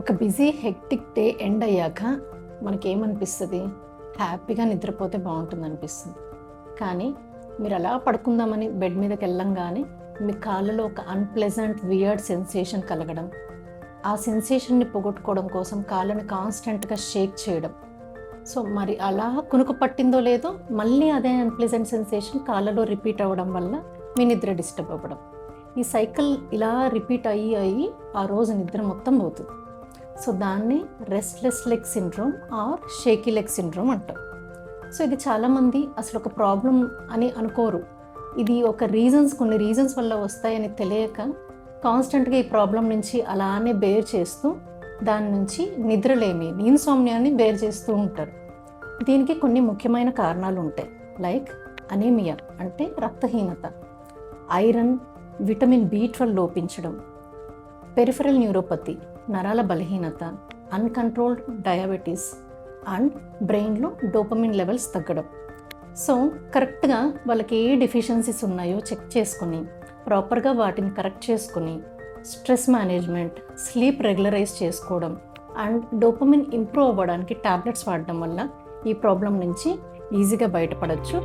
ఒక busy hectic day end అయ్యాక మనకేమనిపిస్తుంది? హ్యాపీగా నిద్రపోతే బాగుంటుంది అనిపిస్తుంది. కానీ మీరు అలా పడుకుందామని బెడ్ మీదకి వెళ్ళంగానే మీ కాళ్ళలో ఒక అన్ప్లెజెంట్ వియర్డ్ సెన్సేషన్ కలగడం, ఆ సెన్సేషన్ని పోగొట్టుకోవడం కోసం కాళ్ళని కాన్స్టెంట్గా షేక్ చేయడం. సో మరి అలా కునుకు పట్టిందో లేదో మళ్ళీ అదే అన్ప్లెజెంట్ సెన్సేషన్ కాళ్ళలో రిపీట్ అవ్వడం వల్ల మీ నిద్ర డిస్టర్బ్ అవ్వడం. ఈ సైకిల్ ఇలా రిపీట్ అయ్యి ఆ రోజు నిద్ర మొత్తం పోతుంది. సో దాన్ని restless leg syndrome are shaky leg syndrome అంటాం. సో ఇది చాలామంది అసలు ఒక ప్రాబ్లం అని అనుకోరు. ఇది ఒక కొన్ని రీజన్స్ వల్ల వస్తాయని తెలియక కాన్స్టెంట్గా ఈ ప్రాబ్లం నుంచి అలానే బేర్ చేస్తూ దాని నుంచి నిద్రలేమి ఇన్సోమ్నియాని బేర్ చేస్తూ ఉంటారు. దీనికి కొన్ని ముఖ్యమైన కారణాలు ఉంటాయి. లైక్ అనీమియా అంటే రక్తహీనత, ఐరన్, విటమిన్ B12 లోపించడం, పెరిఫెరల్ న్యూరోపతి నరాల బలహీనత, అన్కంట్రోల్డ్ డయాబెటీస్ అండ్ బ్రెయిన్లో డోపమిన్ లెవెల్స్ తగ్గడం. సో కరెక్ట్గా వాళ్ళకి ఏ డెఫిషియన్సీస్ ఉన్నాయో చెక్ చేసుకొని ప్రాపర్గా వాటిని కరెక్ట్ చేసుకొని స్ట్రెస్ మేనేజ్మెంట్, స్లీప్ రెగ్యులరైజ్ చేసుకోవడం అండ్ డోపమిన్ ఇంప్రూవ్ అవ్వడానికి టాబ్లెట్స్ వాడడం వల్ల ఈ ప్రాబ్లం నుంచి ఈజీగా బయటపడవచ్చు.